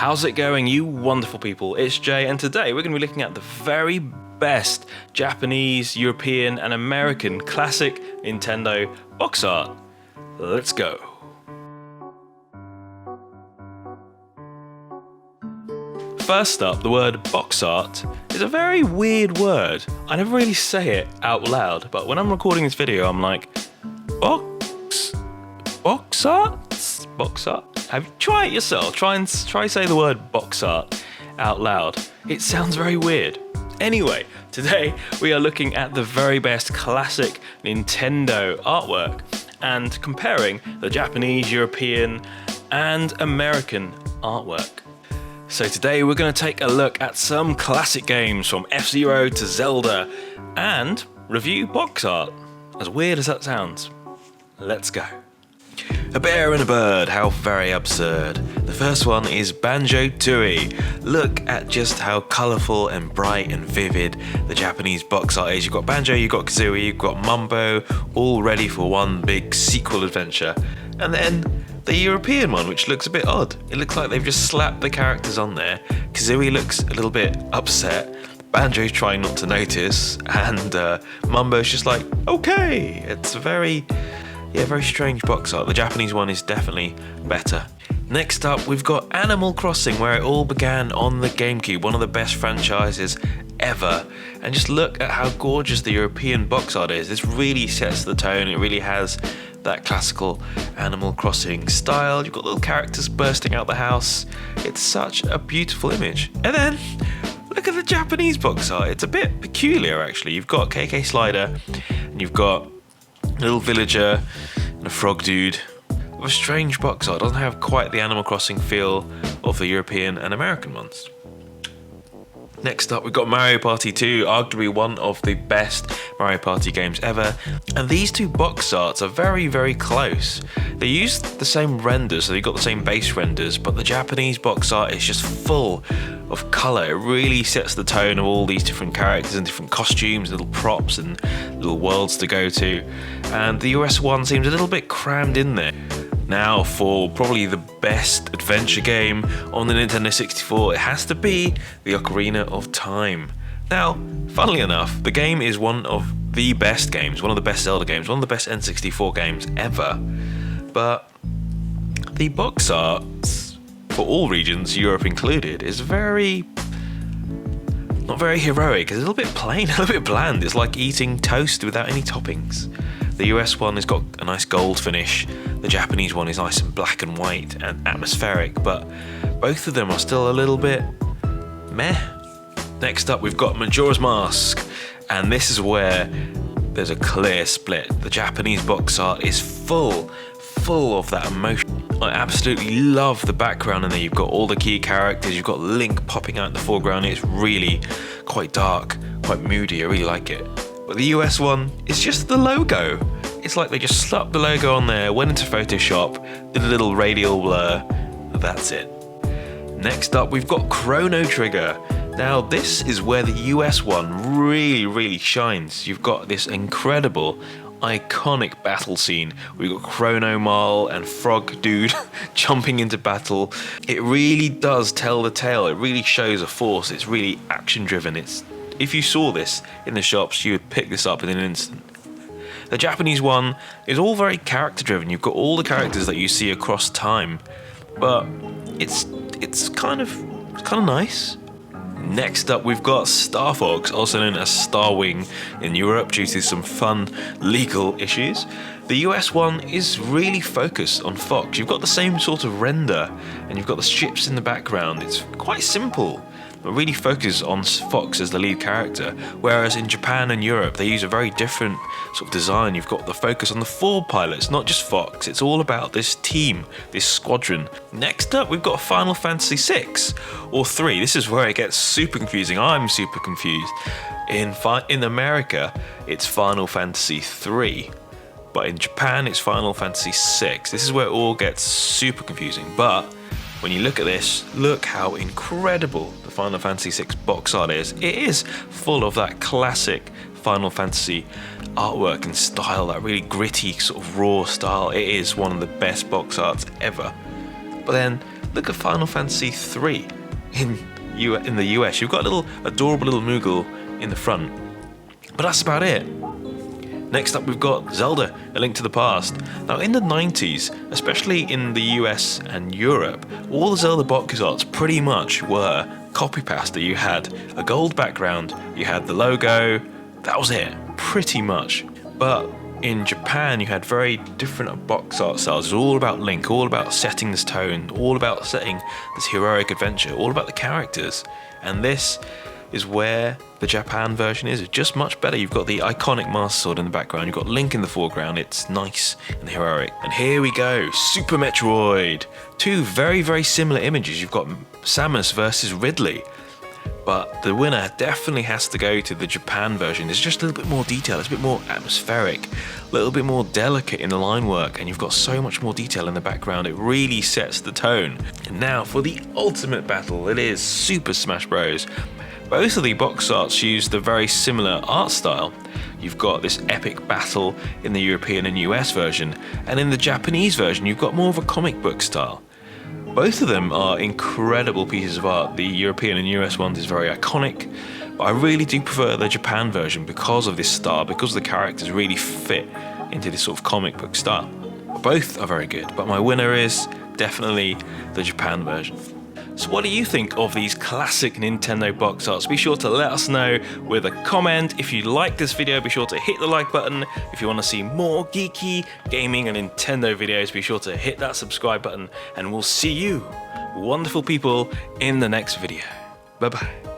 How's it going, you wonderful people? It's Jay, and today we're going to be looking at the very best Japanese, European and American classic Nintendo box art. Let's go. First up, the word box art is a very weird word. I never really say it out loud, but when I'm recording this video, I'm like, box art? Try it yourself. Try say the word box art out loud. It sounds very weird. Anyway, today we are looking at the very best classic Nintendo artwork and comparing the Japanese, European and American artwork. So today we're going to take a look at some classic games from F-Zero to Zelda and review box art. As weird as that sounds. Let's go. A bear and a bird, how very absurd. The first one is Banjo-Tooie. Look at just how colourful and bright and vivid the Japanese box art is. You've got Banjo, you've got Kazooie, you've got Mumbo, all ready for one big sequel adventure. And then the European one, which looks a bit odd. It looks like they've just slapped the characters on there. Kazooie looks a little bit upset. Banjo's trying not to notice. And Mumbo's just like, okay. It's a very strange box art. The Japanese one is definitely better. Next up, we've got Animal Crossing, where it all began on the GameCube, one of the best franchises ever. And just look at how gorgeous the European box art is. This really sets the tone. It really has that classical Animal Crossing style. You've got little characters bursting out the house. It's such a beautiful image. And then look at the Japanese box art. It's a bit peculiar, actually. You've got KK Slider, and you've got a little villager and a frog dude. A strange box art. It doesn't have quite the Animal Crossing feel of the European and American ones. Next up, we've got Mario Party 2, arguably one of the best Mario Party games ever. And these two box arts are very, very close. They use the same renders, so you've got the same base renders, but the Japanese box art is just full of colour. It really sets the tone of all these different characters and different costumes, little props and little worlds to go to. And the US one seems a little bit crammed in there. Now, for probably the best adventure game on the Nintendo 64, it has to be the Ocarina of Time. Now, funnily enough, the game is one of the best games, one of the best Zelda games, one of the best N64 games ever. But the box art, for all regions, Europe included, is not very heroic. It's a little bit plain, a little bit bland. It's like eating toast without any toppings. The US one has got a nice gold finish. The Japanese one is nice and black and white and atmospheric, but both of them are still a little bit meh. Next up, we've got Majora's Mask, and this is where there's a clear split. The Japanese box art is full of that emotion. I absolutely love the background in there. You've got all the key characters, you've got Link popping out in the foreground. It's really quite dark, quite moody. I really like it. But the US one is just the logo. It's like they just slapped the logo on there, went into Photoshop, did a little radial blur, and that's it. Next up, we've got Chrono Trigger. Now, this is where the US one really shines. You've got this incredible, iconic battle scene. We've got Chrono Marl and Frog Dude jumping into battle. It really does tell the tale. It really shows a force. It's really action-driven. If you saw this in the shops, you would pick this up in an instant. The Japanese one is all very character-driven. You've got all the characters that you see across time, but it's kind of nice. Next up, we've got STARFOX, also known as STARWING in Europe due to some fun legal issues. The US one is really focused on Fox. You've got the same sort of render, and you've got the ships in the background. It's quite simple, but really focuses on Fox as the lead character, whereas in Japan and Europe they use a very different sort of design. You've got the focus on the 4 pilots, not just Fox. It's all about this team, this squadron. Next up, we've got Final Fantasy 6 or 3. This is where it gets super confusing. I'm super confused. In America, it's Final Fantasy 3. But in Japan, it's Final Fantasy 6. This is where it all gets super confusing. But when you look at this, look how incredible the Final Fantasy 6 box art is. It is full of that classic Final Fantasy artwork and style, that really gritty sort of raw style. It is one of the best box arts ever. But then look at Final Fantasy 3 in the US. You've got a little adorable little Moogle in the front, but that's about it. Next up, we've got Zelda: A Link to the Past. Now, in the 90s, especially in the US and Europe, all the Zelda box arts pretty much were copy pasta. You had a gold background, you had the logo, that was it, pretty much. But in Japan, you had very different box art styles. It was all about Link, all about setting this tone, all about setting this heroic adventure, all about the characters. And this is where the Japan version is. It's just much better. You've got the iconic Master Sword in the background, you've got Link in the foreground, it's nice and heroic. And here we go, Super Metroid. Two very, very similar images. You've got Samus versus Ridley, but the winner definitely has to go to the Japan version. There's just a little bit more detail, it's a bit more atmospheric, a little bit more delicate in the line work, and you've got so much more detail in the background. It really sets the tone. And now for the ultimate battle, it is Super Smash Bros. Both of the box arts use the very similar art style. You've got this epic battle in the European and US version, and in the Japanese version you've got more of a comic book style. Both of them are incredible pieces of art. The European and US one is very iconic, but I really do prefer the Japan version because of this style, because the characters really fit into this sort of comic book style. Both are very good, but my winner is definitely the Japan version. So what do you think of these classic Nintendo box arts? Be sure to let us know with a comment. If you like this video, be sure to hit the like button. If you want to see more geeky gaming and Nintendo videos, be sure to hit that subscribe button, and we'll see you, wonderful people, in the next video. Bye bye.